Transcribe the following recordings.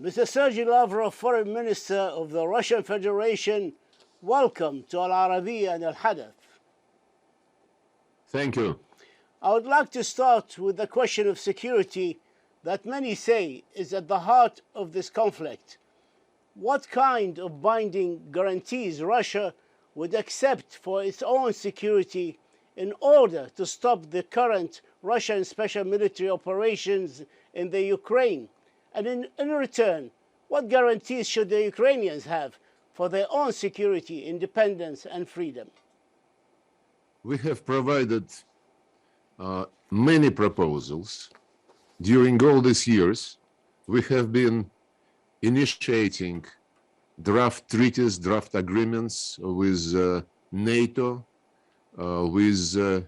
Mr. Sergey Lavrov, Foreign Minister of the Russian Federation, welcome to Al-Arabiya and Al-Hadath. Thank you. I would like to start with the question of security that many say is at the heart of this conflict. What kind of binding guarantees Russia would accept for its own security in order to stop the current Russian special military operations in the Ukraine? And in return, what guarantees should the Ukrainians have for their own security, independence, and freedom? We have provided many proposals. During all these years, we have been initiating draft treaties, draft agreements with NATO, with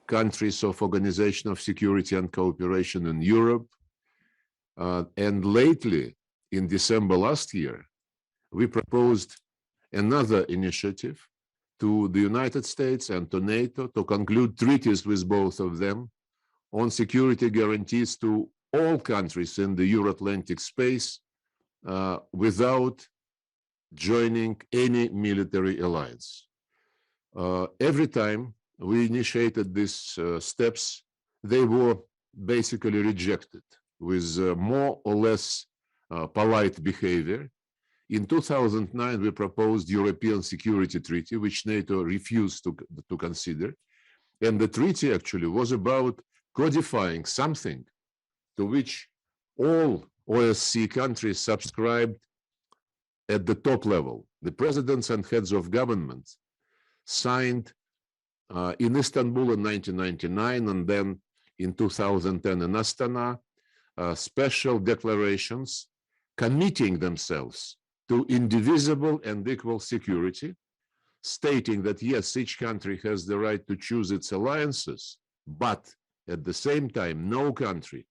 countries of Organization of Security and Cooperation in Europe. And lately, in December last year, we proposed another initiative to the United States and to NATO to conclude treaties with both of them on security guarantees to all countries in the Euro-Atlantic space without joining any military alliance. Every time we initiated these steps, they were basically rejected with more or less polite behavior. In 2009, we proposed European Security Treaty, which NATO refused to consider. And the treaty actually was about codifying something to which all OSCE countries subscribed at the top level. The presidents and heads of governments signed in Istanbul in 1999 and then in 2010 in Astana, special declarations committing themselves to indivisible and equal security, stating that yes, each country has the right to choose its alliances, but at the same time, no country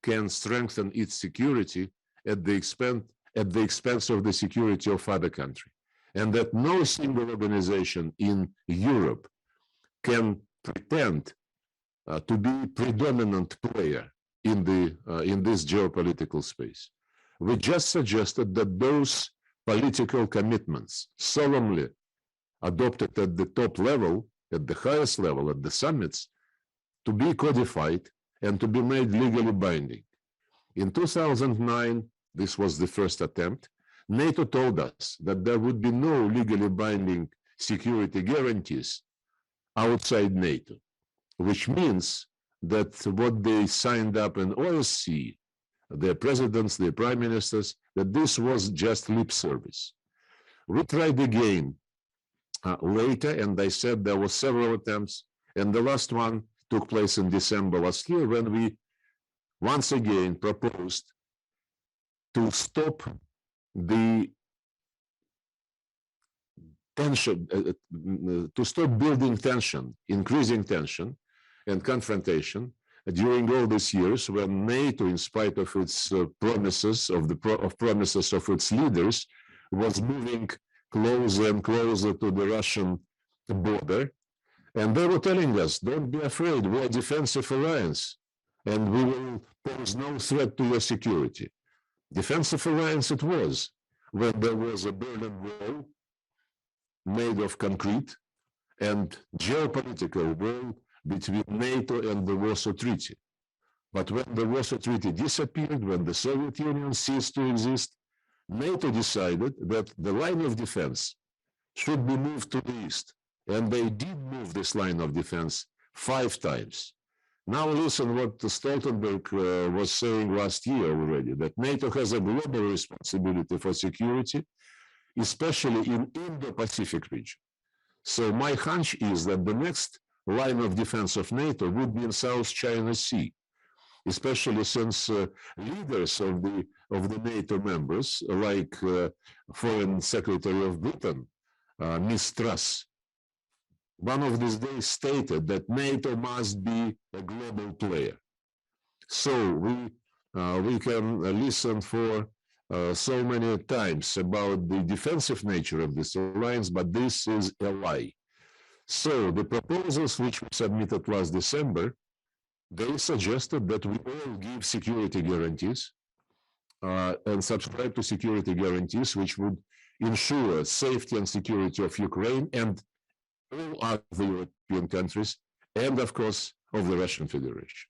can strengthen its security at the expense of the security of other country, and that no single organization in Europe can pretend to be predominant player in this geopolitical space. We just suggested that those political commitments solemnly adopted at the top level, at the highest level, at the summits, to be codified and to be made legally binding. In 2009, this was the first attempt. NATO told us that there would be no legally binding security guarantees outside NATO, which means that what they signed up in OSCE, their presidents, their prime ministers, that this was just lip service. We tried again later, and I said there were several attempts, and the last one took place in December last year when we once again proposed to stop the tension, to stop building tension, increasing tension and confrontation during all these years when NATO, in spite of its promises of its leaders, was moving closer and closer to the Russian border. And they were telling us, don't be afraid, we're a defensive alliance, and we will pose no threat to your security. Defensive alliance it was, when there was a Berlin Wall made of concrete and geopolitical wall between NATO and the Warsaw Treaty. But when the Warsaw Treaty disappeared, when the Soviet Union ceased to exist, NATO decided that the line of defense should be moved to the east. And they did move this line of defense 5 times. Now listen what Stoltenberg was saying last year already, that NATO has a global responsibility for security, especially in Indo-Pacific region. So my hunch is that the next line of defense of NATO would be in South China Sea, especially since leaders of the NATO members, like Foreign Secretary of Britain, Ms. Truss, one of these days stated that NATO must be a global player. So we can listen for so many times about the defensive nature of this alliance, but this is a lie. So the proposals which we submitted last December, they suggested that we all give security guarantees and subscribe to security guarantees which would ensure safety and security of Ukraine and all other European countries, and of course of the Russian Federation.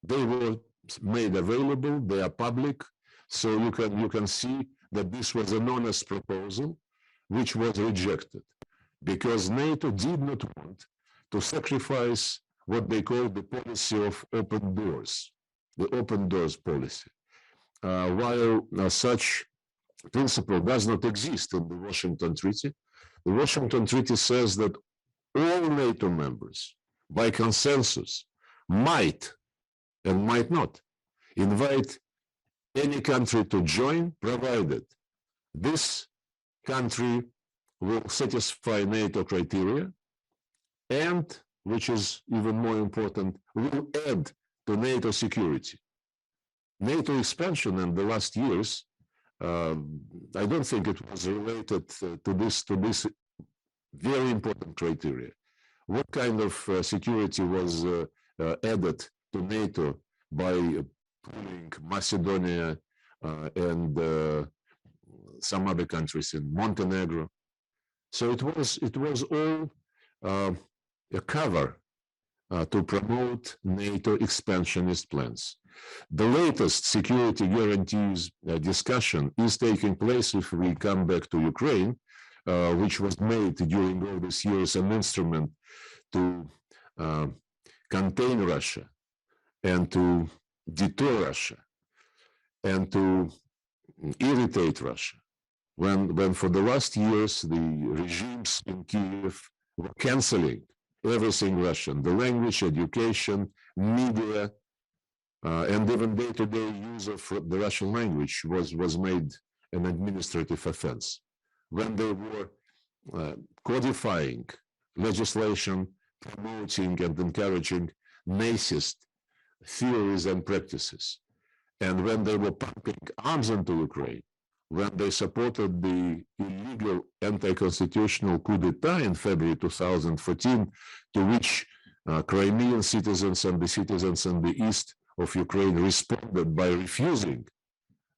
They were made available, they are public, so you can see that this was an honest proposal which was rejected because NATO did not want to sacrifice what they call the policy of open doors, the open doors policy. While such principle does not exist in the Washington Treaty, the Washington Treaty says that all NATO members, by consensus, might and might not invite any country to join, provided this country will satisfy NATO criteria and, which is even more important, will add to NATO security. NATO expansion in the last years, I don't think it was related to this very important criteria. What kind of security was added to NATO by pulling Macedonia and some other countries in Montenegro? So it was all a cover to promote NATO expansionist plans. The latest security guarantees discussion is taking place, if we come back to Ukraine, which was made during all these years an instrument to contain Russia and to deter Russia and to irritate Russia. When for the last years the regimes in Kyiv were canceling everything Russian, the language, education, media, and even day-to-day use of the Russian language was made an administrative offense. When they were codifying legislation, promoting and encouraging Nazist theories and practices, and when they were pumping arms into Ukraine, when they supported the illegal anti-constitutional coup d'etat in February 2014, to which Crimean citizens and the citizens in the east of Ukraine responded by refusing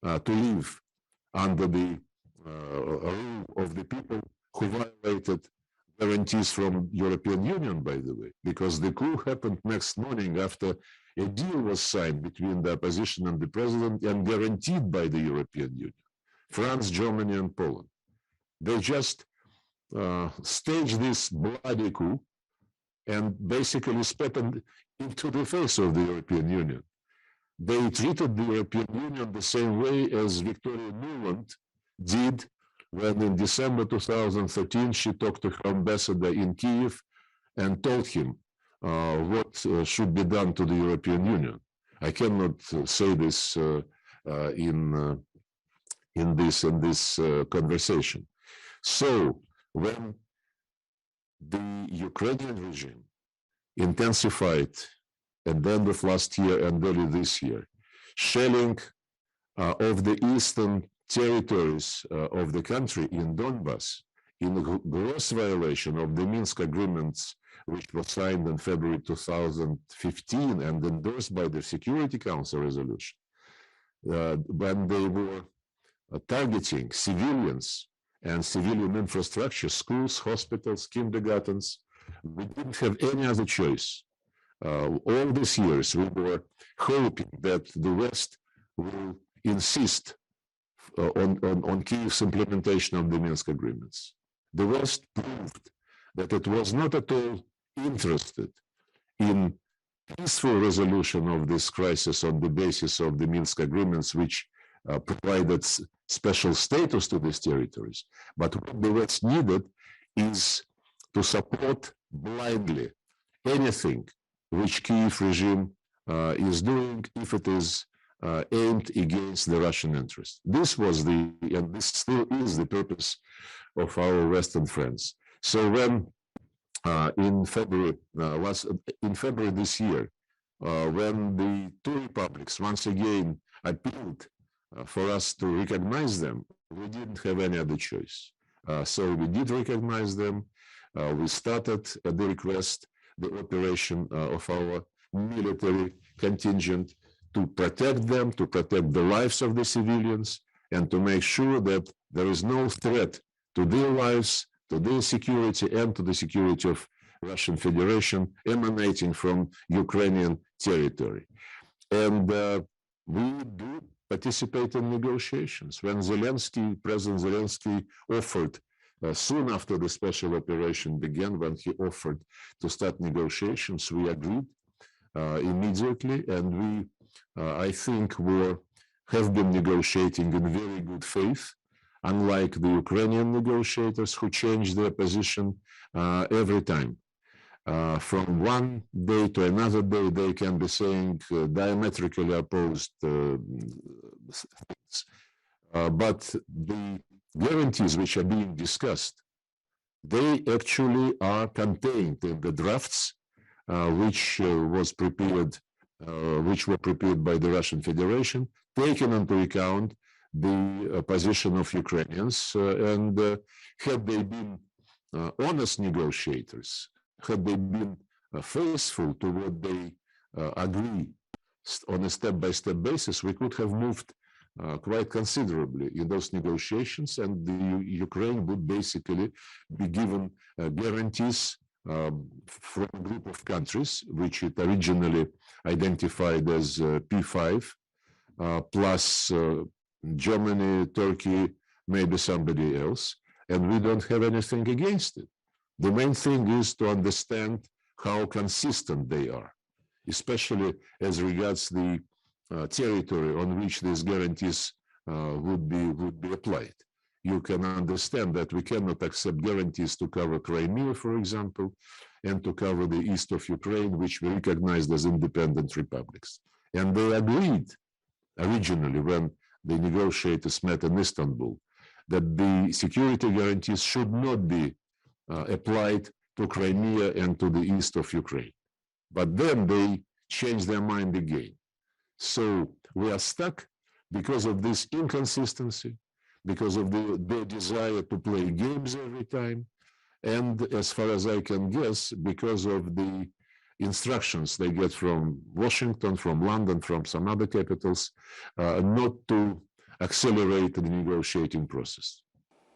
to live under the rule of the people who violated guarantees from European Union, by the way, because the coup happened next morning after a deal was signed between the opposition and the president and guaranteed by the European Union, France, Germany, and Poland. They just staged this bloody coup and basically spat into the face of the European Union. They treated the European Union the same way as Victoria Nuland did when in December 2013 she talked to her ambassador in Kyiv and told him what should be done to the European Union. I cannot say this in this conversation. So when the Ukrainian regime intensified at the end of last year and early this year, shelling of the eastern territories of the country in Donbass, in gross violation of the Minsk agreements, which were signed in February 2015 and endorsed by the Security Council resolution, when they were targeting civilians and civilian infrastructure, schools, hospitals, kindergartens, we didn't have any other choice. All these years, we were hoping that the West will insist on Kyiv's implementation of the Minsk agreements. The West proved that it was not at all interested in peaceful resolution of this crisis on the basis of the Minsk agreements, which provided special status to these territories. But what the West needed is to support blindly anything which Kyiv regime is doing if it is aimed against the Russian interest. This was and this still is the purpose of our Western friends. So when in February this year, when the two republics once again appealed for us to recognize them, we didn't have any other choice. So we did recognize them. We started at the request the operation of our military contingent to protect them, to protect the lives of the civilians, and to make sure that there is no threat to their lives, to their security, and to the security of Russian Federation emanating from Ukrainian territory. And we do participate in negotiations. When President Zelensky offered, soon after the special operation began, when he offered to start negotiations, we agreed immediately, and we, I think, have been negotiating in very good faith, unlike the Ukrainian negotiators who changed their position every time. From one day to another day, they can be saying diametrically opposed things. But the guarantees which are being discussed, they actually are contained in the drafts which were prepared by the Russian Federation, taking into account the position of Ukrainians. And had they been honest negotiators, had they been faithful to what they agree on a step-by-step basis, we could have moved quite considerably in those negotiations, and the Ukraine would basically be given guarantees from a group of countries, which it originally identified as P5, plus Germany, Turkey, maybe somebody else, and we don't have anything against it. The main thing is to understand how consistent they are, especially as regards the territory on which these guarantees would be applied. You can understand that we cannot accept guarantees to cover Crimea, for example, and to cover the east of Ukraine, which we recognized as independent republics. And they agreed originally, when the negotiators met in Istanbul, that the security guarantees should not be applied to Crimea and to the east of Ukraine. But then they changed their mind again. So we are stuck because of this inconsistency, because of their desire to play games every time, and as far as I can guess, because of the instructions they get from Washington, from London, from some other capitals, not to accelerate the negotiating process.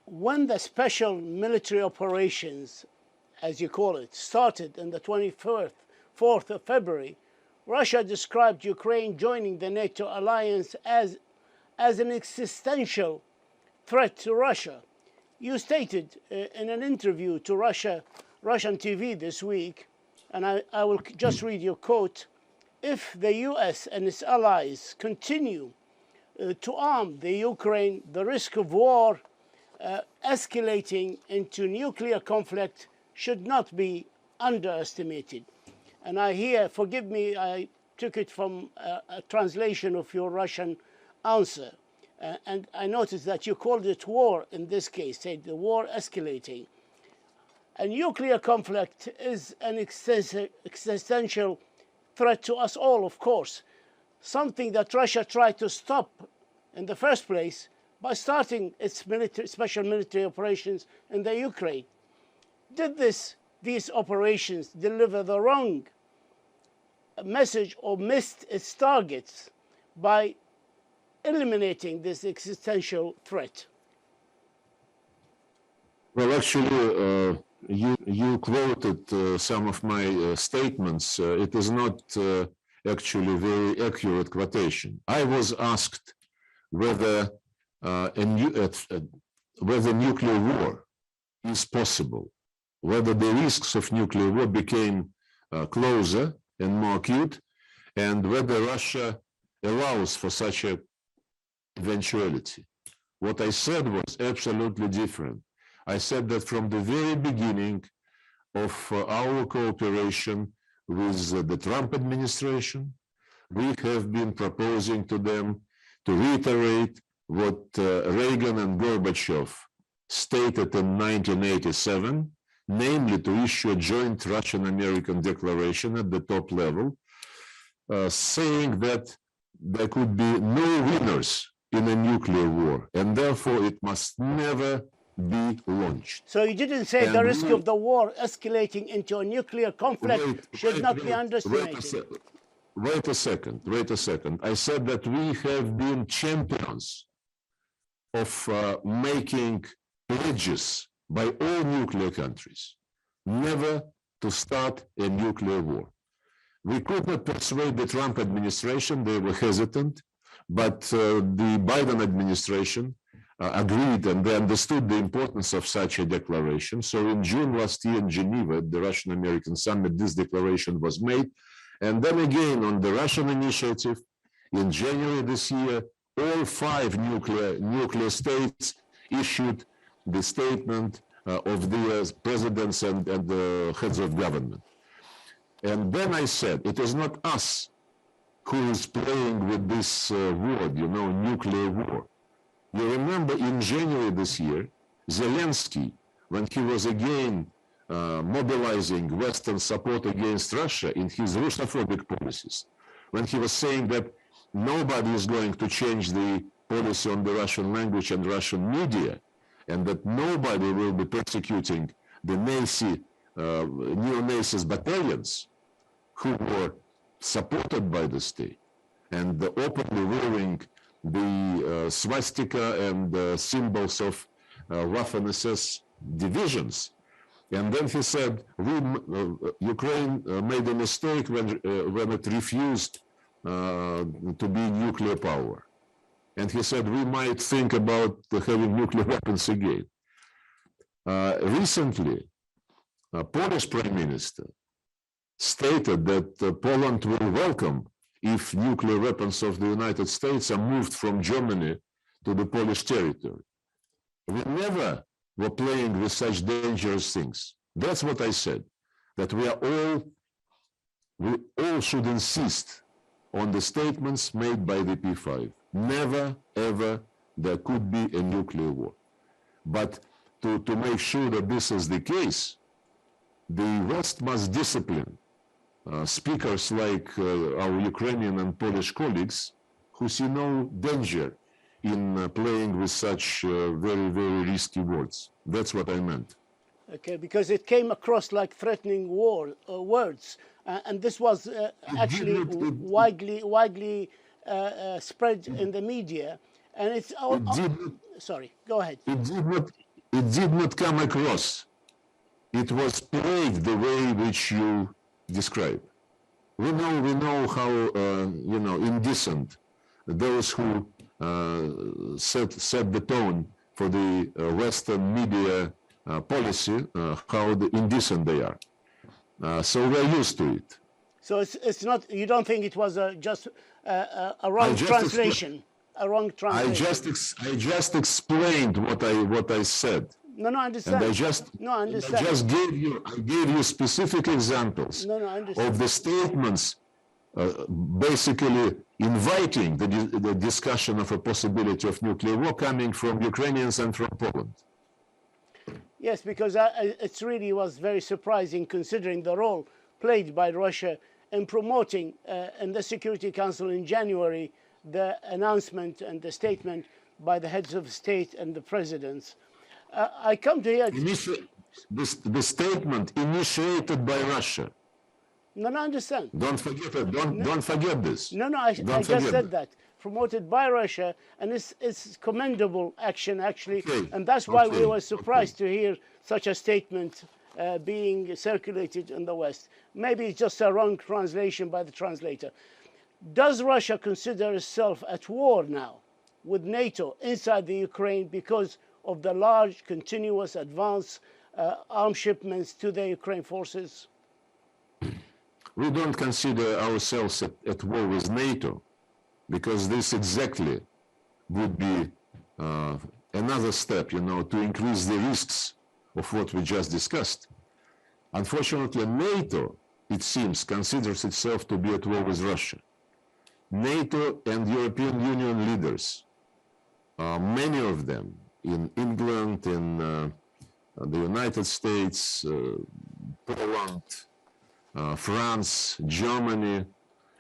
When the special military operations, as you call it, started on the 4th of February, Russia described Ukraine joining the NATO alliance as an existential threat to Russia. You stated in an interview to Russian TV this week, and I will just read your quote, "If the US and its allies continue to arm the Ukraine, the risk of war escalating into nuclear conflict should not be underestimated." And I hear, forgive me, I took it from a translation of your Russian answer. And I noticed that you called it war in this case, said the war escalating. A nuclear conflict is an existential threat to us all, of course. Something that Russia tried to stop in the first place by starting its special military operations in the Ukraine. Did these operations deliver the wrong message or missed its targets by eliminating this existential threat? Well, actually, you quoted some of my statements. It is not actually very accurate quotation. I was asked whether nuclear war is possible, whether the risks of nuclear war became closer and more acute, and whether Russia allows for such a eventuality. What I said was absolutely different. I said that from the very beginning of our cooperation with the Trump administration, we have been proposing to them to reiterate what Reagan and Gorbachev stated in 1987, namely to issue a joint Russian-American declaration at the top level, saying that there could be no winners in a nuclear war, and therefore it must never be launched. So you didn't say the risk of the war escalating into a nuclear conflict should not be underestimated. wait a second. I said that we have been champions of making pledges by all nuclear countries never to start a nuclear war. We could not persuade the Trump administration, they were hesitant, but the Biden administration agreed and they understood the importance of such a declaration. So in June last year in Geneva, at the Russian-American summit, this declaration was made. And then again, on the Russian initiative, in January this year, all 5 nuclear states issued the statement of the presidents and the heads of government. And then I said, it is not us who is playing with this word, nuclear war. You remember in January this year, Zelensky, when he was again mobilizing Western support against Russia in his Russophobic policies, when he was saying that nobody is going to change the policy on the Russian language and Russian media, and that nobody will be persecuting the neo-Nazis battalions who were supported by the state and openly wearing the swastika and symbols of Waffen-SS divisions. And then he said, Ukraine made a mistake when it refused to be nuclear power. And he said, we might think about having nuclear weapons again. Recently, Polish Prime Minister stated that Poland will welcome if nuclear weapons of the United States are moved from Germany to the Polish territory. We never were playing with such dangerous things. That's what I said, that we all should insist on the statements made by the P5. Never, ever, there could be a nuclear war. But to make sure that this is the case, the West must discipline speakers like our Ukrainian and Polish colleagues who see no danger in playing with such very, very risky words. That's what I meant. Okay, because it came across like threatening words, and this was actually widely spread in the media, and it's sorry, go ahead. It did not come across. It was played the way which you describe. We know how indecent those who set the tone for the Western media policy, how indecent they are. So we're used to it. So it's not. You don't think it was just a wrong translation? A wrong translation. I just explained what I said. No, I understand. And I understand. I gave you specific examples of the statements basically inviting the discussion of a possibility of nuclear war coming from Ukrainians and from Poland. Yes, because it really was very surprising considering the role played by Russia in promoting in the Security Council in January the announcement and the statement by the heads of state and the presidents. I come to here. The statement initiated by Russia. No, I understand. Don't forget it. Don't forget this. No, I just said that. Promoted by Russia, and it's commendable action, actually. Okay. And that's why we were surprised to hear such a statement being circulated in the West. Maybe it's just a wrong translation by the translator. Does Russia consider itself at war now with NATO inside the Ukraine because of the large, continuous advance arms shipments to the Ukraine forces? We don't consider ourselves at war with NATO, because this exactly would be another step, to increase the risks of what we just discussed. Unfortunately, NATO, it seems, considers itself to be at war with Russia. NATO and European Union leaders, many of them, in England, in the United States, Poland, France, Germany,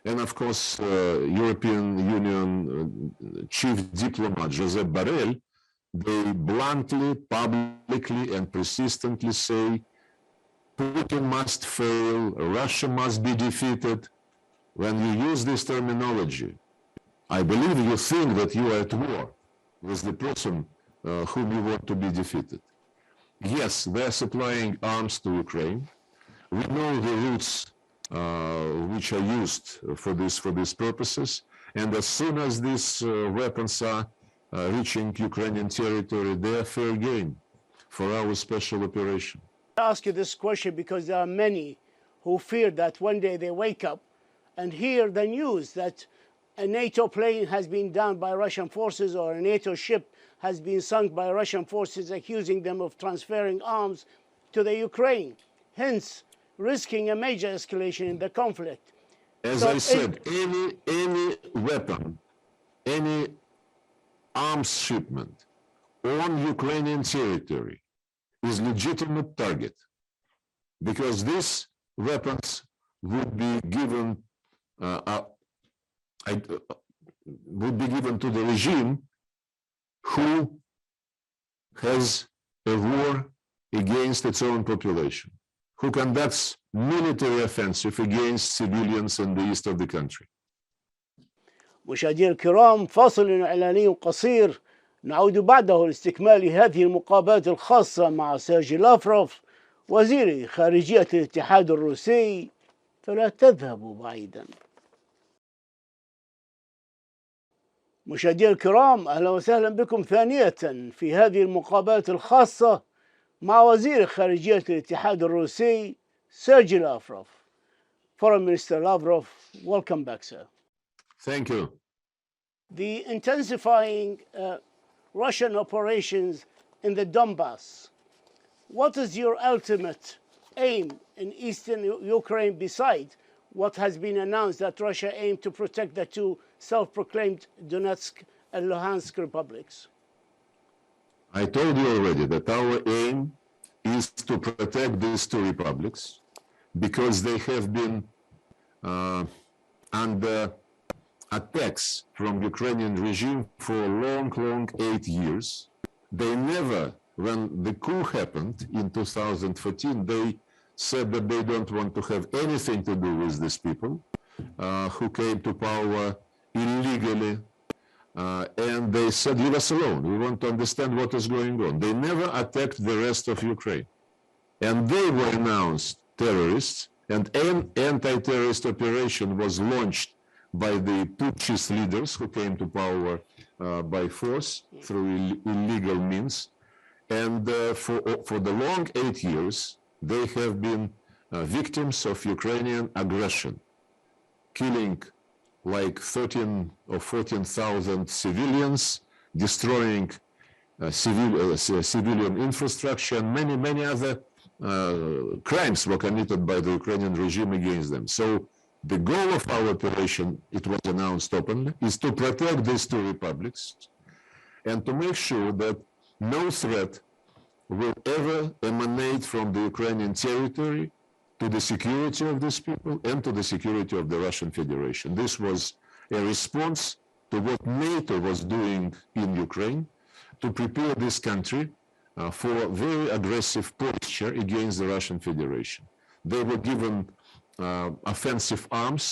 and of course, European Union chief diplomat Josep Borrell, they bluntly, publicly, and persistently say Putin must fail, Russia must be defeated, when you use this terminology, I believe you think that you are at war with the person whom you want to be defeated. Yes, they're supplying arms to Ukraine. We know the routes which are used for these purposes, and as soon as these weapons are reaching Ukrainian territory, they are fair game for our special operation. I ask you this question because there are many who fear that one day they wake up and hear the news that a NATO plane has been downed by Russian forces or a NATO ship has been sunk by Russian forces, accusing them of transferring arms to the Ukraine, hence risking a major escalation in the conflict. As I said, any weapon, any arms shipment on Ukrainian territory is legitimate target, because these weapons would be given to the regime who has a war against its own population, who conducts military offensive against civilians in the east of the country. مشاهدينا الكرام، فاصل إعلاني قصير، نعود بعده لاستكمال هذه المقابلات الخاصة مع سيرجي لافروف وزير خارجية الاتحاد الروسي، فلا تذهبوا بعيدا. مشاهدينا الكرام، أهلا وسهلا بكم ثانية في هذه المقابلات الخاصة مع وزير خارجية الاتحاد الروسي سيرجي لافروف. Foreign Minister Lavrov, welcome back, sir. Thank you. The intensifying Russian operations in the Donbass. What is your ultimate aim in eastern Ukraine besides what has been announced that Russia aimed to protect the two self-proclaimed Donetsk and Luhansk republics? I told you already that our aim is to protect these two republics because they have been under attacks from Ukrainian regime for a long 8 years. They never, when the coup happened in 2014, they said that they don't want to have anything to do with these people who came to power illegally. And they said, leave us alone. We want to understand what is going on. They never attacked the rest of Ukraine. And they were announced terrorists, and an anti-terrorist operation was launched by the putschist leaders who came to power by force through illegal means. And for the long 8 years, they have been victims of Ukrainian aggression, killing like 13 or 14,000 civilians, destroying civilian infrastructure, and many other crimes were committed by the Ukrainian regime against them. So the goal of our operation, it was announced openly, is to protect these two republics and to make sure that no threat will ever emanate from the Ukrainian territory to the security of these people and to the security of the Russian Federation. This was a response to what NATO was doing in Ukraine to prepare this country for a very aggressive posture against the Russian Federation. They were given offensive arms,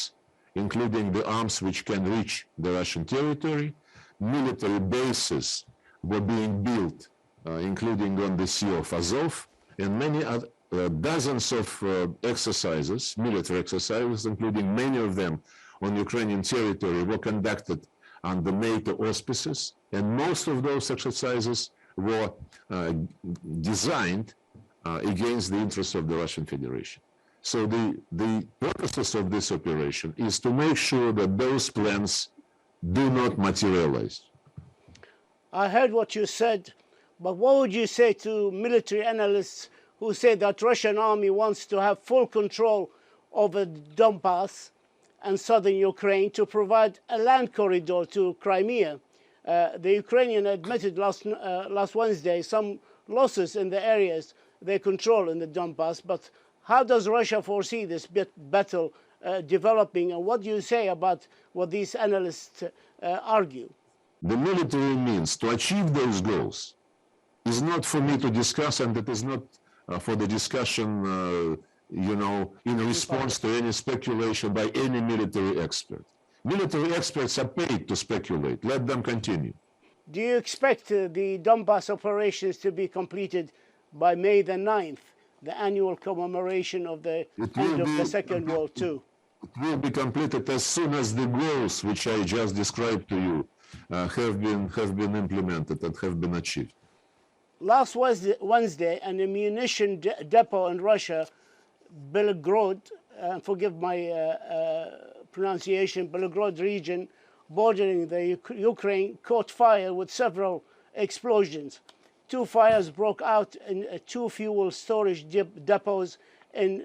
including the arms which can reach the Russian territory. Military bases were being built, including on the Sea of Azov, and many other dozens of exercises, military exercises, including many of them on Ukrainian territory, were conducted under NATO auspices, and most of those exercises were designed against the interests of the Russian Federation. So the purposes of this operation is to make sure that those plans do not materialize. I heard what you said, but what would you say to military analysts who say that Russian army wants to have full control over Donbass and southern Ukraine to provide a land corridor to Crimea? The Ukrainian admitted last Wednesday some losses in the areas they control in the Donbass, but how does Russia foresee this battle developing, and what do you say about what these analysts argue? The military means to achieve those goals is not for me to discuss, and it is not for the discussion in response to any speculation by any military expert. Military experts are paid to speculate. Let them continue. Do you expect the Donbass operations to be completed by May the 9th, the annual commemoration of the end of the Second World War? It will be completed as soon as the goals which I just described to you have been implemented and have been achieved. Last Wednesday, an ammunition depot in Russia, Belgorod, forgive my pronunciation, Belgorod region, bordering the Ukraine, caught fire with several explosions. 2 fires broke out in 2 fuel storage depots in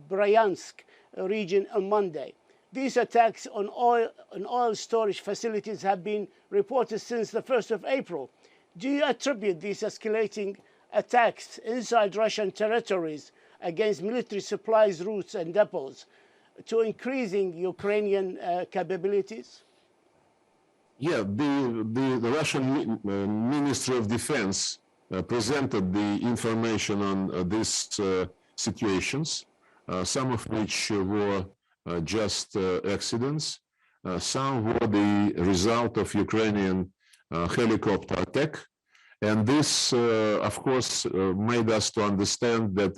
Bryansk region on Monday. These attacks on oil storage facilities have been reported since the 1st of April. Do you attribute these escalating attacks inside Russian territories against military supplies routes and depots to increasing Ukrainian capabilities? Yeah, the Russian Ministry of Defense presented the information on these situations, some of which were just accidents, some were the result of Ukrainian helicopter attack. And this, of course, made us to understand that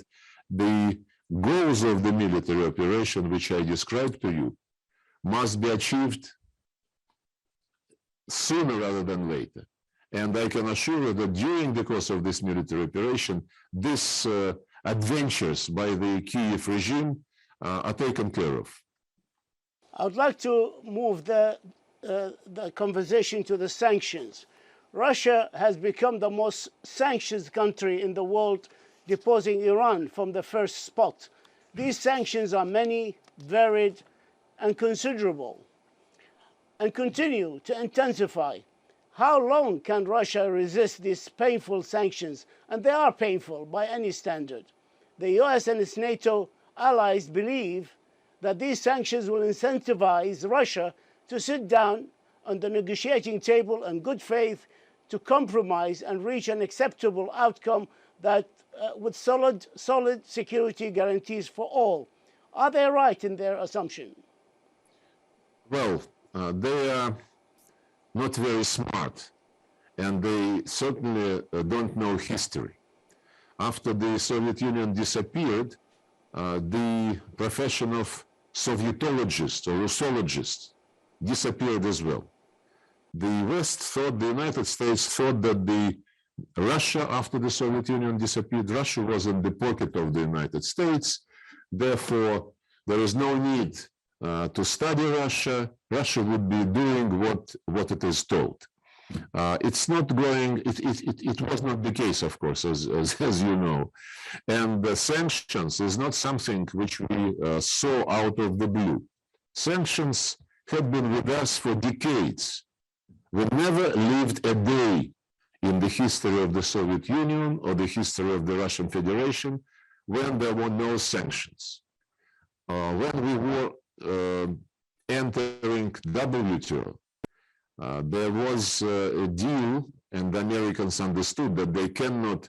the goals of the military operation, which I described to you, must be achieved sooner rather than later. And I can assure you that during the course of this military operation, these adventures by the Kyiv regime are taken care of. I would like to move the conversation to the sanctions. Russia has become the most sanctioned country in the world, deposing Iran from the first spot. These sanctions are many, varied, and considerable, and continue to intensify. How long can Russia resist these painful sanctions? And they are painful by any standard. The US and its NATO allies believe that these sanctions will incentivize Russia to sit down on the negotiating table in good faith to compromise and reach an acceptable outcome that with solid security guarantees for all. Are they right in their assumption? Well, they are not very smart, and they certainly don't know history. After the Soviet Union disappeared, the profession of Sovietologist or Russologist disappeared as well. The West thought, the United States thought that Russia, after the Soviet Union disappeared, Russia was in the pocket of the United States. Therefore, there is no need to study Russia. Russia would be doing what it is told. It's not going, it was not the case, of course, as you know. And the sanctions is not something which we saw out of the blue. Sanctions have been with us for decades. We never lived a day in the history of the Soviet Union or the history of the Russian Federation when there were no sanctions. When we were entering WTO, there was a deal, and the Americans understood that they cannot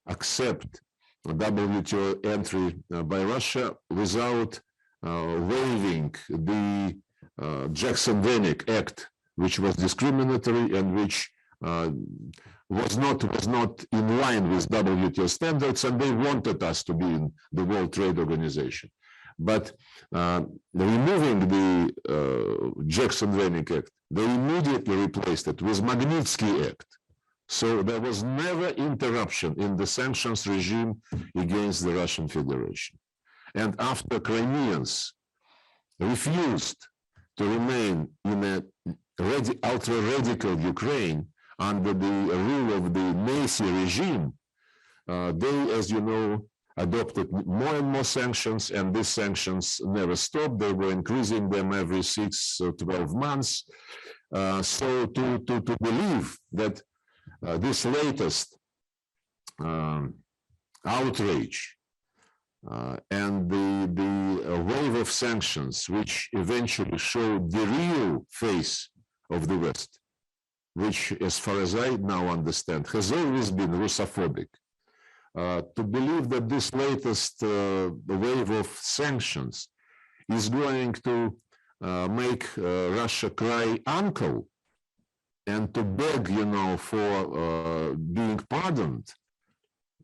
accept WTO entry by Russia without waiving the Jackson-Vanik Act, which was discriminatory and which was not in line with WTO standards, and they wanted us to be in the World Trade Organization. But removing the Jackson-Vanik Act, they immediately replaced it with Magnitsky Act. So there was never interruption in the sanctions regime against the Russian Federation. And after Crimeans refused to remain in a ultra-radical Ukraine under the rule of the Nazi regime, they, as you know, adopted more and more sanctions, and these sanctions never stopped. They were increasing them every 6 or 12 months. So to believe that this latest outrage and the wave of sanctions, which eventually showed the real face of the West, which, as far as I now understand, has always been Russophobic. to believe that this latest wave of sanctions is going to make Russia cry uncle and to beg, for being pardoned.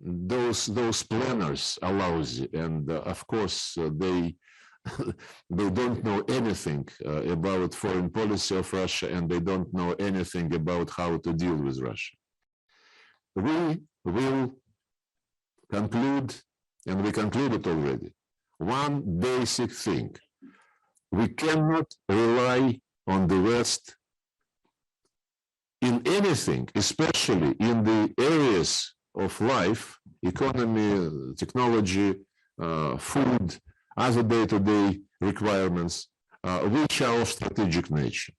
Those planners are lousy, and of course they they don't know anything about foreign policy of Russia, and they don't know anything about how to deal with Russia. We will conclude, and we concluded already, one basic thing. We cannot rely on the West in anything, especially in the areas of life, economy, technology, food, other day-to-day requirements, which are of strategic nature.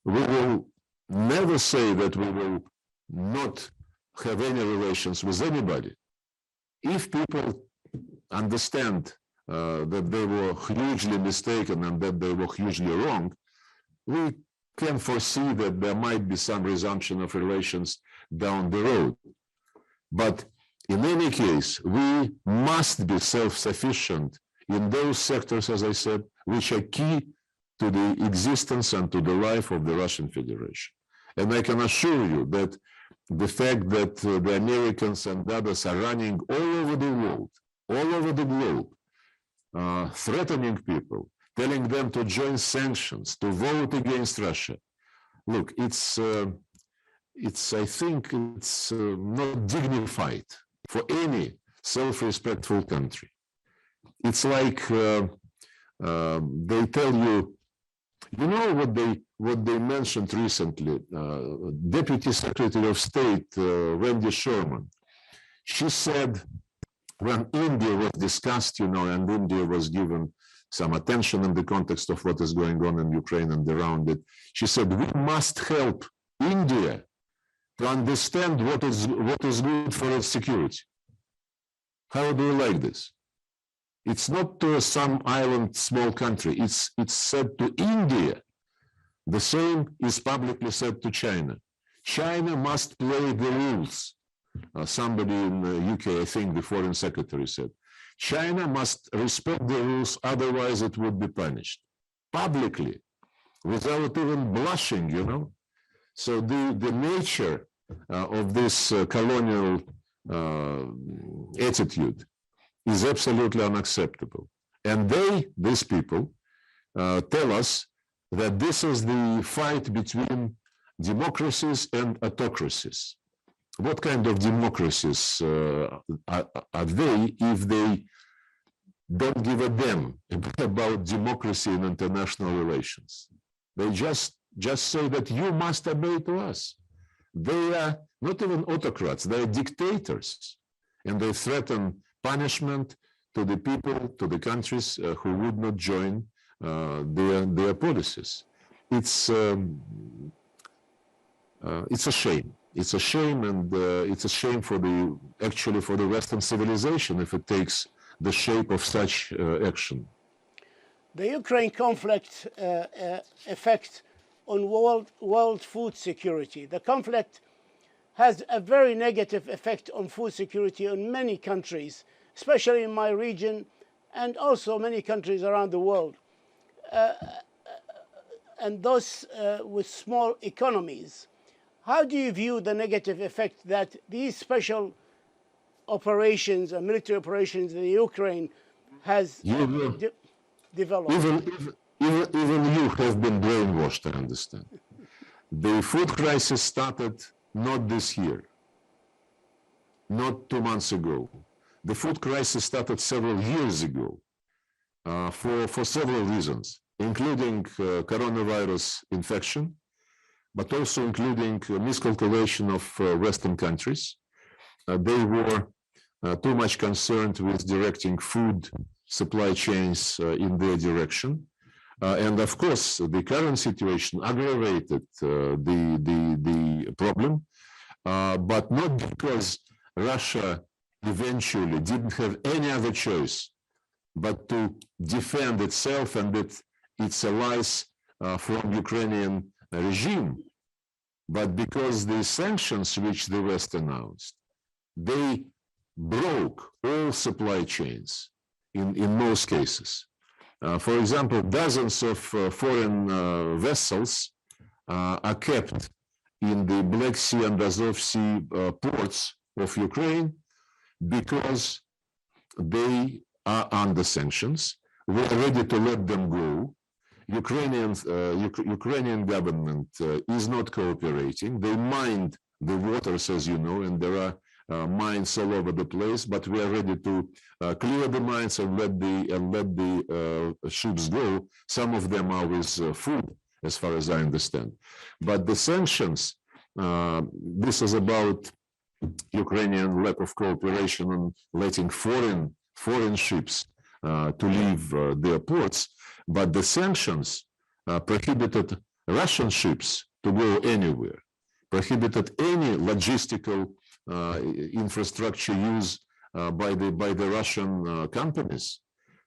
We will never say that we will not have any relations with anybody. If people understand that they were hugely mistaken and that they were hugely wrong, we can foresee that there might be some resumption of relations down the road. But in any case, we must be self-sufficient in those sectors, as I said, which are key to the existence and to the life of the Russian Federation. And I can assure you that the fact that the Americans and others are running all over the world, all over the globe, threatening people, telling them to join sanctions, to vote against Russia. Look, I think it's not dignified for any self-respectful country. It's like they tell you, what they mentioned recently, Deputy Secretary of State Wendy Sherman. She said when India was discussed, and India was given some attention in the context of what is going on in Ukraine and around it, she said we must help India to understand what is good for its security. How do you like this? It's not to some island, small country. It's said to India. The same is publicly said to China. China must play the rules. Somebody in the UK, I think the foreign secretary said, China must respect the rules, otherwise it would be punished. Publicly, without even blushing, So the nature of this colonial attitude is absolutely unacceptable. And these people, tell us that this is the fight between democracies and autocracies. What kind of democracies are they if they don't give a damn about democracy in international relations? They just say that you must obey to us. They are not even autocrats, they are dictators, and they threaten punishment to the people, to the countries who would not join their policies. It's a shame. It's a shame, and it's a shame for the Western civilization if it takes the shape of such action. The Ukraine conflict effect on world food security. The conflict has a very negative effect on food security in many countries, especially in my region and also many countries around the world. And those with small economies. How do you view the negative effect that these special operations and military operations in Ukraine has developed? Even you have been brainwashed, I understand. The food crisis started not this year, not 2 months ago. The food crisis started several years ago for several reasons, including coronavirus infection, but also including miscalculation of Western countries. They were too much concerned with directing food supply chains in their direction. And of course, the current situation aggravated the problem, but not because Russia eventually didn't have any other choice but to defend itself and its allies from Ukrainian regime, but because the sanctions which the West announced, they broke all supply chains in most cases. For example, dozens of foreign vessels are kept in the Black Sea and Azov Sea ports of Ukraine because they are under sanctions. We are ready to let them go. Ukrainian government is not cooperating. They mine the waters, as you know, and there are mines all over the place. But we are ready to clear the mines and let the ships go. Some of them are with food, as far as I understand. But the sanctions, this is about Ukrainian lack of cooperation on letting foreign ships to leave their ports. But the sanctions prohibited Russian ships to go anywhere, prohibited any logistical infrastructure use by the Russian companies.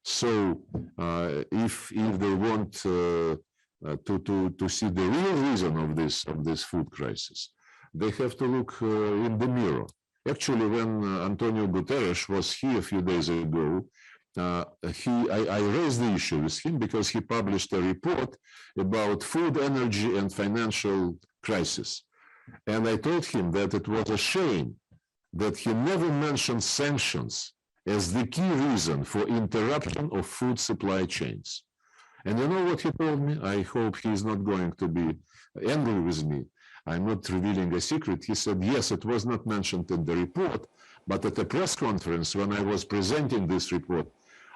So if they want to see the real reason of this food crisis, they have to look in the mirror. Actually, when Antonio Guterres was here a few days ago, I raised the issue with him because he published a report about food, energy, and financial crisis. And I told him that it was a shame that he never mentioned sanctions as the key reason for interruption of food supply chains. And you know what he told me? I hope he's not going to be angry with me. I'm not revealing a secret. He said, yes, it was not mentioned in the report, but at a press conference when I was presenting this report,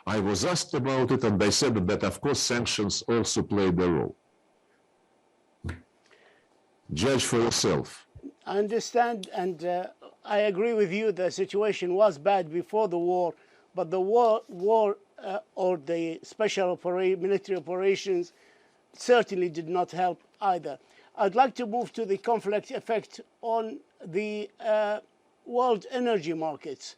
I was asked about it, and I said that, of course, sanctions also played a role. Judge for yourself. I understand, and I agree with you. The situation was bad before the war, but the war or the special military operations certainly did not help either. I'd like to move to the conflict effect on the world energy markets.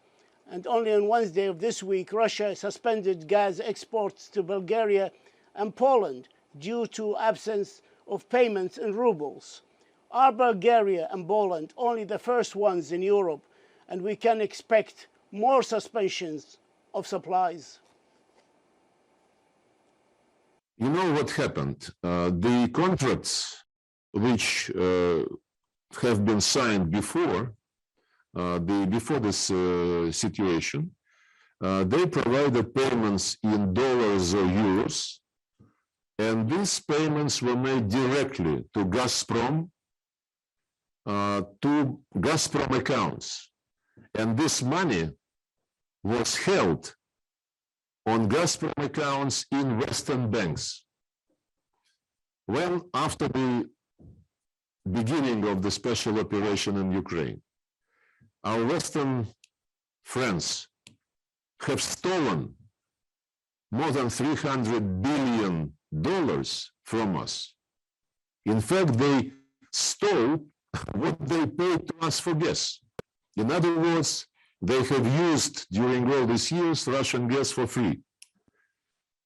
And only on Wednesday of this week, Russia suspended gas exports to Bulgaria and Poland due to absence of payments in rubles. Are Bulgaria and Poland only the first ones in Europe, and we can expect more suspensions of supplies? You know what happened? The contracts which have been signed before this situation, they provided payments in dollars or euros, and these payments were made directly to Gazprom accounts. And this money was held on Gazprom accounts in Western banks. Well, after the beginning of the special operation in Ukraine, our Western friends have stolen more than $300 billion from us. In fact, they stole what they paid to us for gas. In other words, they have used during all these years Russian gas for free.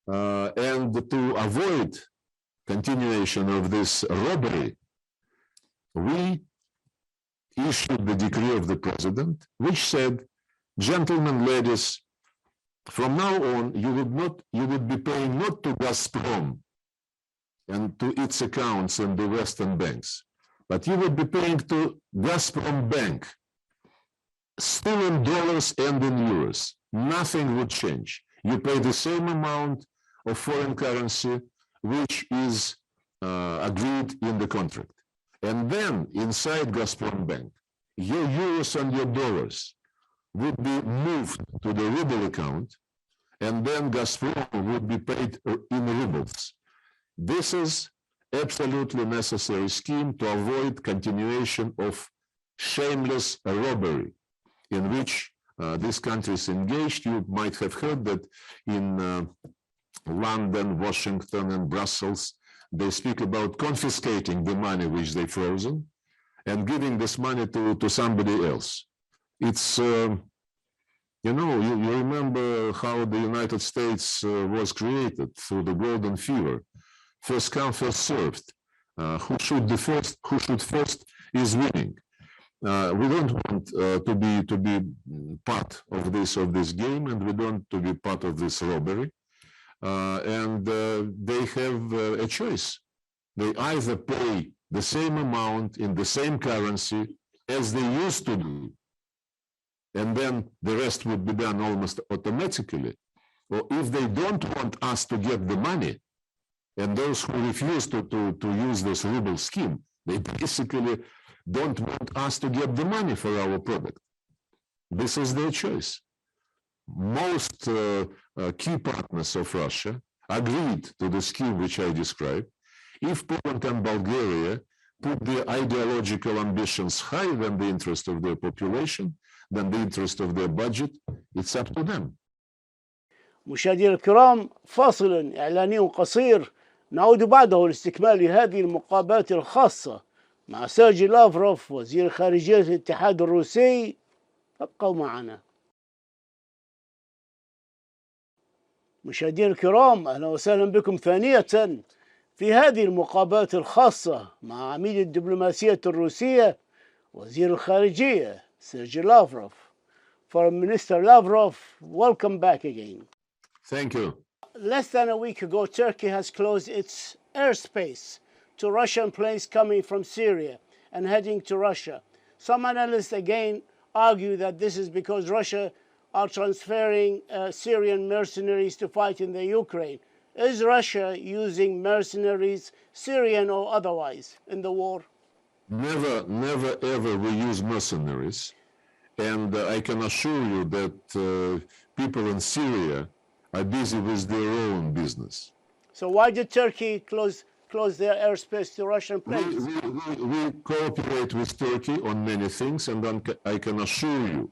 And to avoid continuation of this robbery, we issued the decree of the president, which said, gentlemen, ladies, from now on, you would be paying not to Gazprom and to its accounts in the Western banks, but you would be paying to Gazprom Bank, still in dollars and in euros. Nothing would change. You pay the same amount of foreign currency, which is agreed in the contract. And then inside Gazprom Bank, your euros and your dollars would be moved to the ruble account, and then Gazprom would be paid in rubles. This is absolutely necessary scheme to avoid continuation of shameless robbery in which this country is engaged. You might have heard that in London, Washington, and Brussels, they speak about confiscating the money which they've frozen and giving this money to somebody else. It's, you remember how the United States was created through the golden fever. First come, first served. Who should first is winning. we don't want to be part of this game, and we don't want to be part of this robbery. And they have a choice. They either pay the same amount in the same currency as they used to do, and then the rest would be done almost automatically. Or if they don't want us to get the money, and those who refuse to use this ruble scheme, they basically don't want us to get the money for our product. This is their choice. Most key partners of Russia agreed to the scheme which I described. If Poland and Bulgaria put their ideological ambitions higher than the interest of their population, than the interest of their budget, it's up to them. مشاهدينا الكرام، فاصل إعلاني قصير، نعود بعده لاستكمال هذه المقابلة الخاصة مع سيرجي لافروف وزير خارجية الاتحاد الروسي. ابقوا معنا. مشاهدينا الكرام، أهلا وسهلا بكم ثانية في هذه المقابلة الخاصة مع عميد الدبلوماسية الروسية وزير الخارجية سيرجي لافروف. Foreign Minister Lavrov, welcome back again. Thank you. Less than a week ago, Turkey has closed its airspace to Russian planes coming from Syria and heading to Russia. Some analysts again argue that this is because Russia are transferring Syrian mercenaries to fight in the Ukraine. Is Russia using mercenaries, Syrian or otherwise, in the war? Never, ever we use mercenaries. And I can assure you that people in Syria are busy with their own business. So why did Turkey close their airspace to Russian planes? We cooperate with Turkey on many things, and I can assure you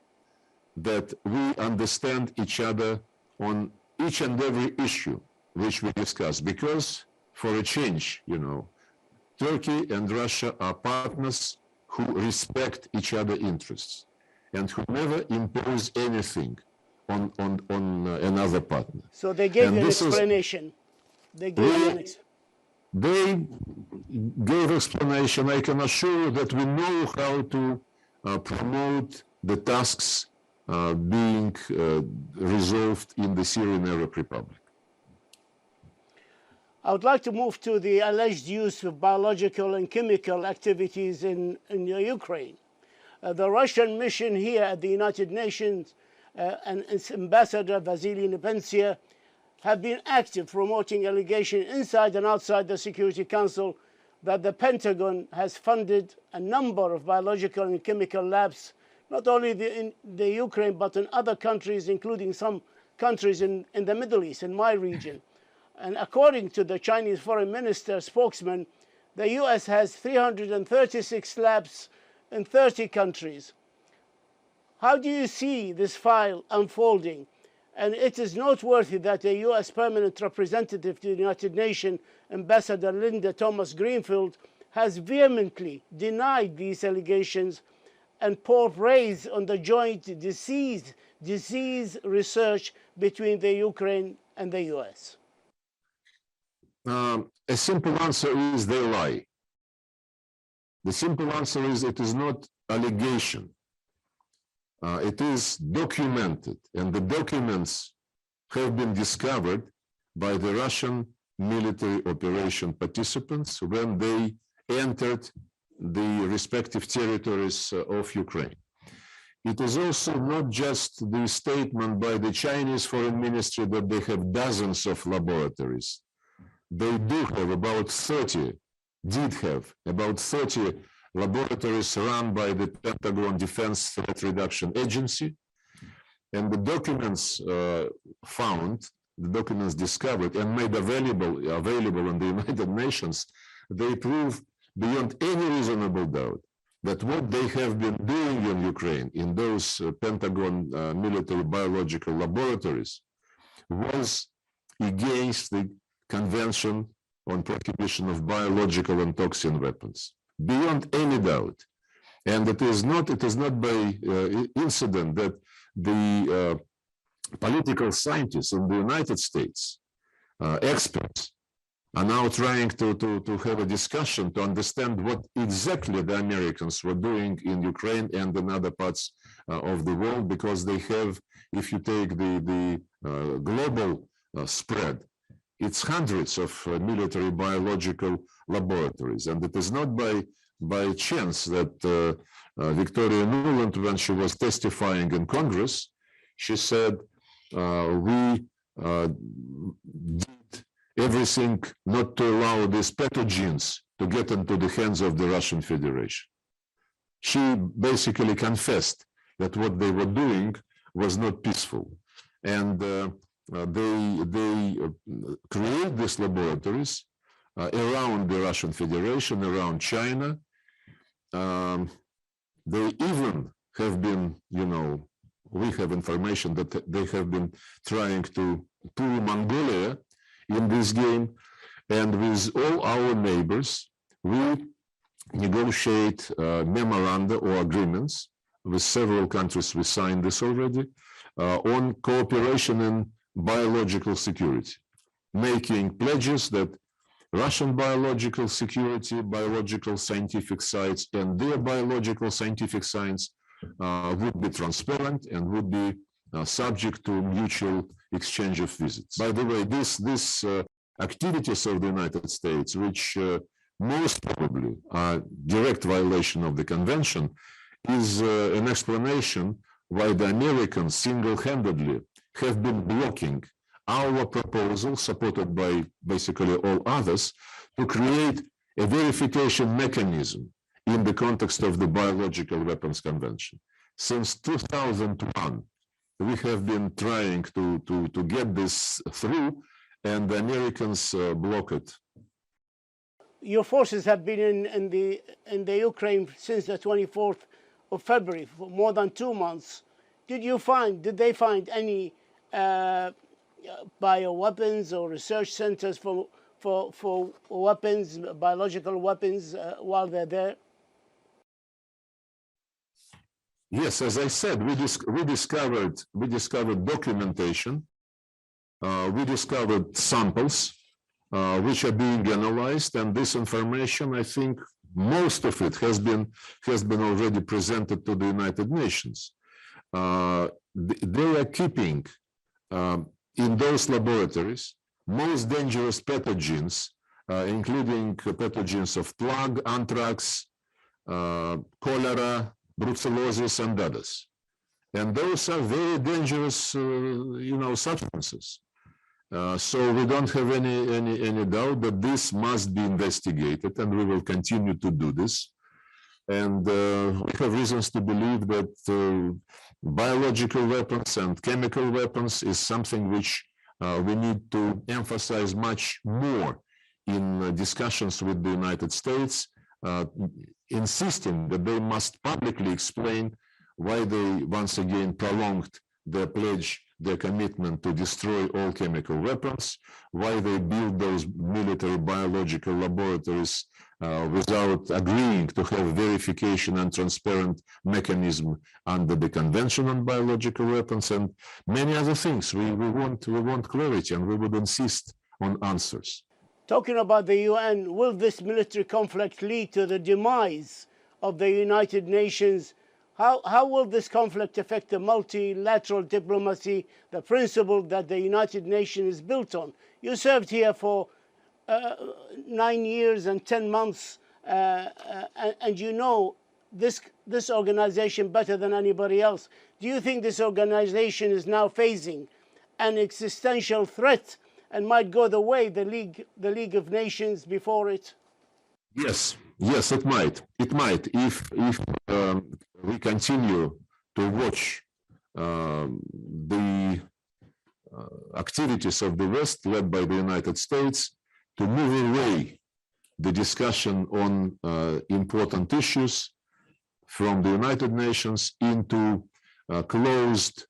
that we understand each other on each and every issue which we discuss, because for a change, you know, Turkey and Russia are partners who respect each other's interests and who never impose anything on another partner. So they gave you an explanation. They gave explanation. I can assure you that we know how to promote the tasks being resolved in the Syrian Arab Republic. I would like to move to the alleged use of biological and chemical activities in Ukraine. The Russian mission here at the United Nations and its ambassador Vasily Nepensia have been active promoting allegations inside and outside the Security Council that the Pentagon has funded a number of biological and chemical labs, not only in the Ukraine but in other countries, including some countries in the Middle East, in my region. And according to the Chinese Foreign Minister spokesman, the US has 336 labs in 30 countries. How do you see this file unfolding? And it is noteworthy that the US Permanent Representative to the United Nations, Ambassador Linda Thomas-Greenfield, has vehemently denied these allegations and poured praise on the joint disease research between the Ukraine and the US. A simple answer is they lie. The simple answer is it is not allegation. It is documented, and the documents have been discovered by the Russian military operation participants when they entered the respective territories of Ukraine. It is also not just the statement by the Chinese Foreign Ministry that they have dozens of laboratories. They do have about 30 laboratories run by the Pentagon Defense Threat Reduction Agency. And the documents found, the documents discovered and made available in the United Nations, they prove beyond any reasonable doubt that what they have been doing in Ukraine in those Pentagon military biological laboratories was against the Convention on Prohibition of Biological and Toxin Weapons, beyond any doubt. And it is not by incident that the political scientists in the United States, experts, are now trying to have a discussion to understand what exactly the Americans were doing in Ukraine and in other parts of the world, because they have, if you take the global spread, it's hundreds of military biological laboratories. And it is not by chance that Victoria Nuland, when she was testifying in Congress, she said, we did everything not to allow these pathogens to get into the hands of the Russian Federation. She basically confessed that what they were doing was not peaceful. And they create these laboratories around the Russian Federation, around China. They even have been, we have information that they have been trying to pull Mongolia in this game. And with all our neighbors, we negotiate memoranda or agreements with several countries. We signed this already on cooperation in biological security, making pledges that Russian biological security, biological scientific sites, and their biological scientific science would be transparent and would be subject to mutual exchange of visits. By the way, this activities of the United States, which most probably are direct violation of the convention, is an explanation why the Americans single-handedly have been blocking our proposal, supported by basically all others, to create a verification mechanism in the context of the Biological Weapons Convention. Since 2001, we have been trying to get this through, and the Americans block it. Your forces have been in the Ukraine since the 24th of February, for more than 2 months. Did they find any bioweapons or research centers for weapons, biological weapons, while they're there? Yes, as I said, we discovered documentation. We discovered samples which are being analyzed, and this information, I think, most of it has been already presented to the United Nations. They are keeping in those laboratories most dangerous pathogens, including pathogens of plague, anthrax, cholera, brucellosis, and others. And those are very dangerous, substances. So we don't have any doubt that this must be investigated, and we will continue to do this. And we have reasons to believe that biological weapons and chemical weapons is something which we need to emphasize much more in discussions with the United States, insisting that they must publicly explain why they once again prolonged their pledge, their commitment to destroy all chemical weapons, why they build those military biological laboratories without agreeing to have verification and transparent mechanism under the Convention on Biological Weapons, and many other things. We want clarity, and we would insist on answers. Talking about the UN, will this military conflict lead to the demise of the United Nations? How will this conflict affect the multilateral diplomacy, the principle that the United Nations is built on? You served here for 9 years and 10 months, and you know this organization better than anybody else. Do you think this organization is now facing an existential threat and might go the way the League of Nations before it? Yes, it might. It might if we continue to watch the activities of the West, led by the United States, to move away the discussion on important issues from the United Nations into closed,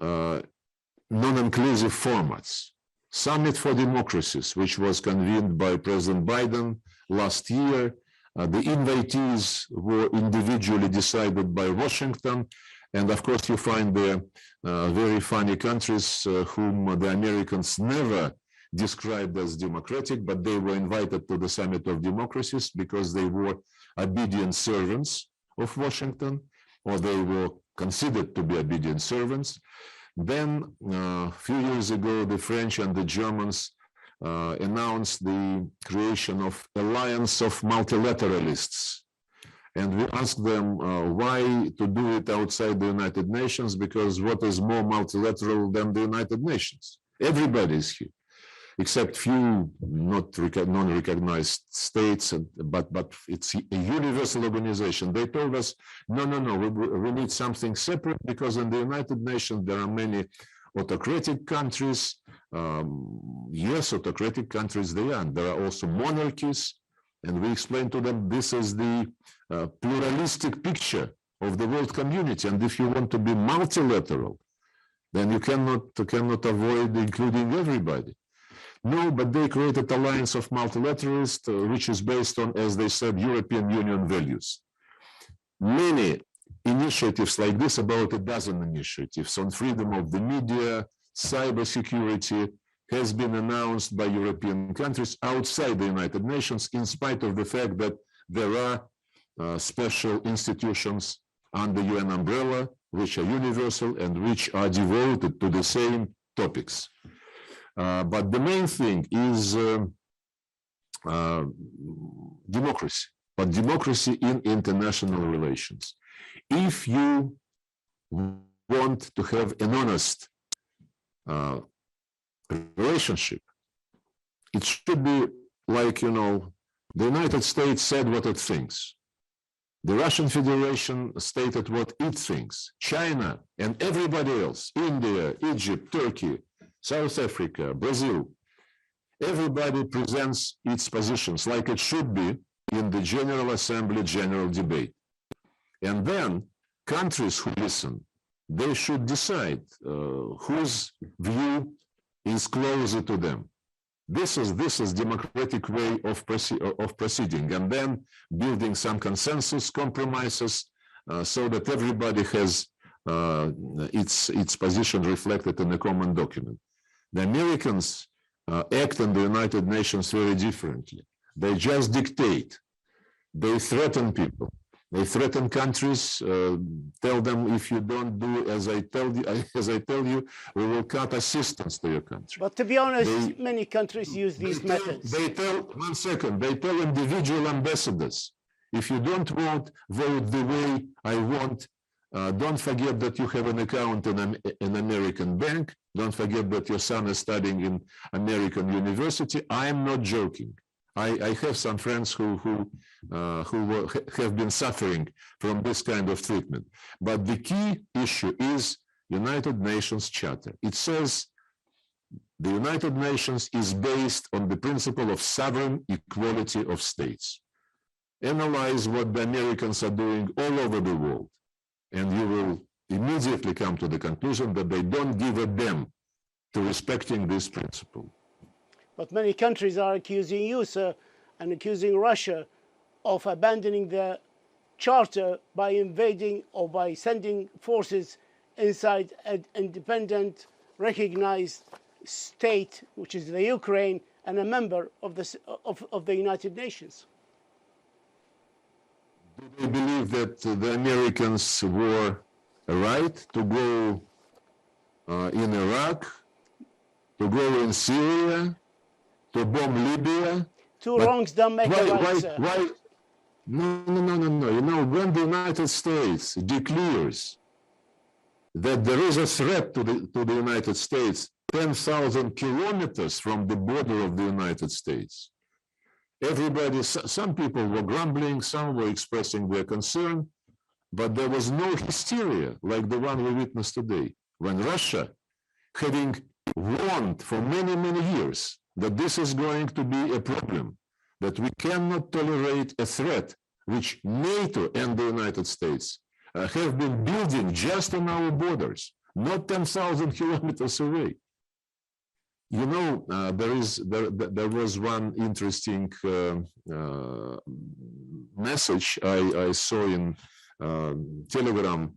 non-inclusive formats. Summit for Democracies, which was convened by President Biden last year. The invitees were individually decided by Washington. And of course, you find there very funny countries whom the Americans never described as democratic, but they were invited to the Summit of Democracies because they were obedient servants of Washington, or they were considered to be obedient servants. Then, a few years ago, the French and the Germans announced the creation of Alliance of Multilateralists. And we asked them why to do it outside the United Nations, because what is more multilateral than the United Nations? Everybody is here, except few non-recognized states, but it's a universal organization. They told us, no, we need something separate, because in the United Nations there are many autocratic countries. Yes, autocratic countries they are. There are also monarchies. And we explained to them this is the pluralistic picture of the world community. And if you want to be multilateral, then you cannot avoid including everybody. No, but they created Alliance of Multilateralists, which is based on, as they said, European Union values. Many initiatives like this, about a dozen initiatives on freedom of the media, cybersecurity, has been announced by European countries outside the United Nations, in spite of the fact that there are special institutions under UN umbrella, which are universal and which are devoted to the same topics. But the main thing is democracy, but democracy in international relations. If you want to have an honest relationship, it should be like, the United States said what it thinks. The Russian Federation stated what it thinks. China and everybody else, India, Egypt, Turkey, South Africa, Brazil, everybody presents its positions like it should be in the General Assembly general debate. And then countries who listen, they should decide whose view is closer to them. This is democratic way of proceeding, and then building some consensus, compromises, so that everybody has its position reflected in a common document. The Americans act in the United Nations very differently. They just dictate. They threaten people. They threaten countries, tell them, if you don't do as I tell you, we will cut assistance to your country. But to be honest, many countries use these methods. They tell individual ambassadors, if you don't vote the way I want, don't forget that you have an account in an American bank. Don't forget that your son is studying in American university. I am not joking. I have some friends who have been suffering from this kind of treatment. But the key issue is United Nations Charter. It says the United Nations is based on the principle of sovereign equality of states. Analyze what the Americans are doing all over the world, and you will immediately come to the conclusion that they don't give a damn to respecting this principle. But many countries are accusing you, sir, and accusing Russia of abandoning the charter by invading or by sending forces inside an independent, recognized state, which is the Ukraine, and a member of the United Nations. Do they believe that the Americans were right to go in Iraq, to go in Syria, to bomb Libya? Two wrongs don't make a right, sir. Why? No. When the United States declares that there is a threat to the United States 10,000 kilometers from the border of the United States, everybody, some people were grumbling, some were expressing their concern, but there was no hysteria like the one we witnessed today, when Russia, having warned for many, many years that this is going to be a problem, that we cannot tolerate a threat which NATO and the United States have been building just on our borders, not 10,000 kilometers away. There was one interesting message I saw in Telegram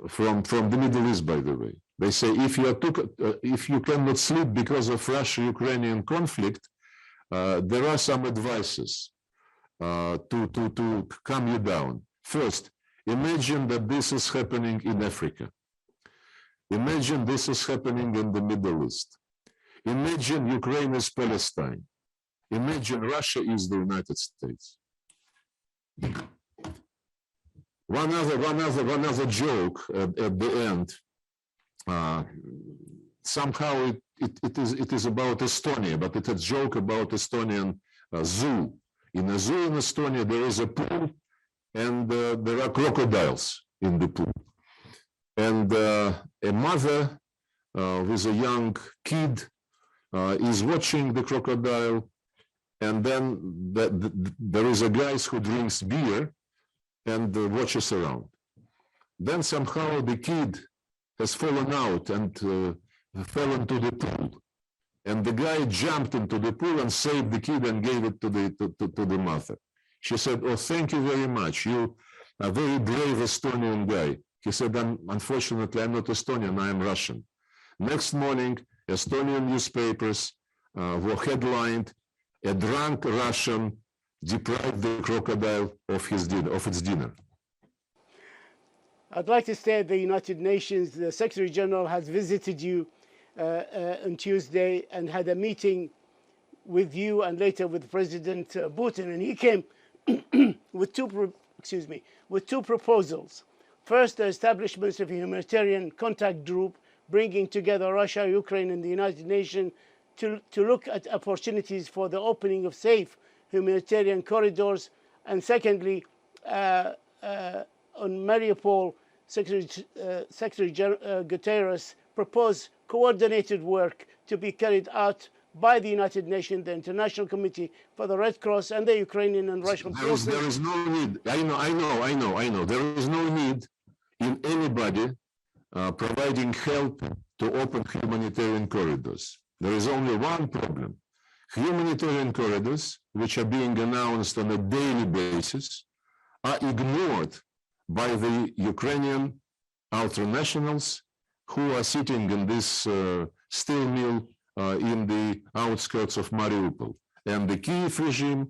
from the Middle East, by the way. They say if you cannot sleep because of Russia-Ukrainian conflict, there are some advices to calm you down. First, imagine that this is happening in Africa. Imagine this is happening in the Middle East. Imagine Ukraine is Palestine. Imagine Russia is the United States. One other joke at the end. Somehow it is about Estonia, but it's a joke about Estonian zoo. In a zoo in Estonia, there is a pool, and there are crocodiles in the pool. And a mother with a young kid is watching the crocodile, and then there is a guy who drinks beer and watches around. Then somehow the kid has fallen out and fell into the pool. And the guy jumped into the pool and saved the kid and gave it to the mother. She said, "Oh, thank you very much. You are a very brave Estonian guy." He said, "Unfortunately, I'm not Estonian, I'm Russian." Next morning, Estonian newspapers were headlined, "A drunk Russian deprived the crocodile of its dinner." I'd like to stay at the United Nations. The Secretary General has visited you on Tuesday and had a meeting with you and later with President Putin, and he came with two proposals. First, the establishment of a humanitarian contact group bringing together Russia, Ukraine, and the United Nations to look at opportunities for the opening of safe humanitarian corridors. And secondly, on Mariupol, Secretary Guterres proposed coordinated work to be carried out by the United Nations, the International Committee for the Red Cross, and the Ukrainian and Russian forces. There is no need. I know. There is no need in anybody providing help to open humanitarian corridors. There is only one problem. Humanitarian corridors, which are being announced on a daily basis, are ignored by the Ukrainian ultranationals who are sitting in this steel mill in the outskirts of Mariupol. And the Kiev regime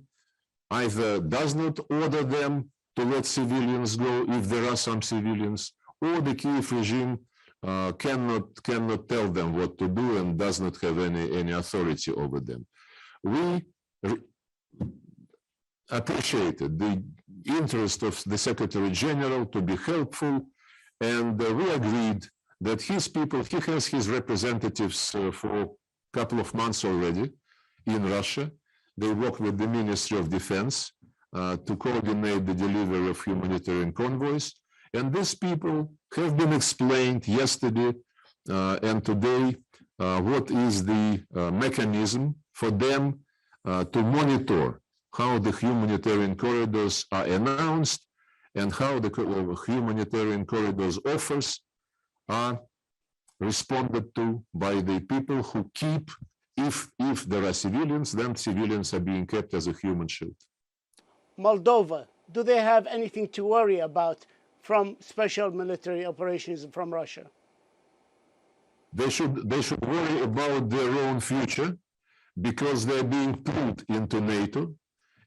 either does not order them to let civilians go if there are some civilians, or the Kiev regime cannot tell them what to do and does not have any authority over them. We appreciated the interest of the Secretary General to be helpful, and we agreed that his people, he has his representatives for a couple of months already in Russia. They work with the Ministry of Defense to coordinate the delivery of humanitarian convoys. And these people have been explained yesterday and today what is the mechanism for them to monitor how the humanitarian corridors are announced and how the humanitarian corridors offers are responded to by the people who keep, if there are civilians, then civilians are being kept as a human shield. Moldova, do they have anything to worry about from special military operations from Russia? They should worry about their own future because they're being pulled into NATO,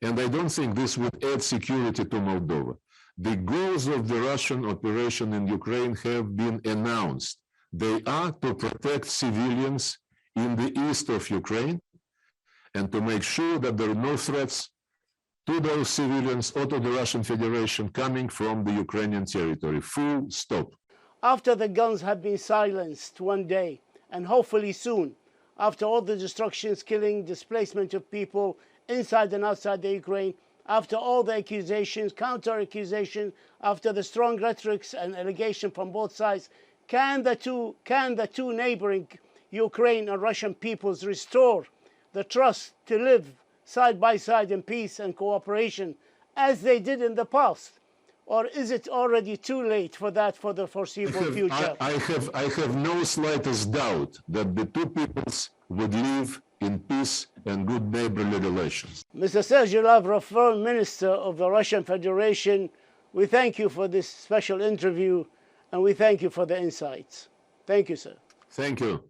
and I don't think this would add security to Moldova. The goals of the Russian operation in Ukraine have been announced. They are to protect civilians in the east of Ukraine and to make sure that there are no threats to those civilians or to the Russian Federation coming from the Ukrainian territory. Full stop. After the guns have been silenced one day, and hopefully soon, after all the destructions, killing, displacement of people inside and outside the Ukraine, after all the accusations, counter-accusations, after the strong rhetorics and allegations from both sides, can the two neighboring Ukraine and Russian peoples restore the trust to live side by side in peace and cooperation as they did in the past? Or is it already too late for that for the foreseeable future? I have no slightest doubt that the two peoples would live in peace and good neighborly relations. Mr. Sergey Lavrov, Foreign Minister of the Russian Federation, we thank you for this special interview and we thank you for the insights. Thank you, sir. Thank you.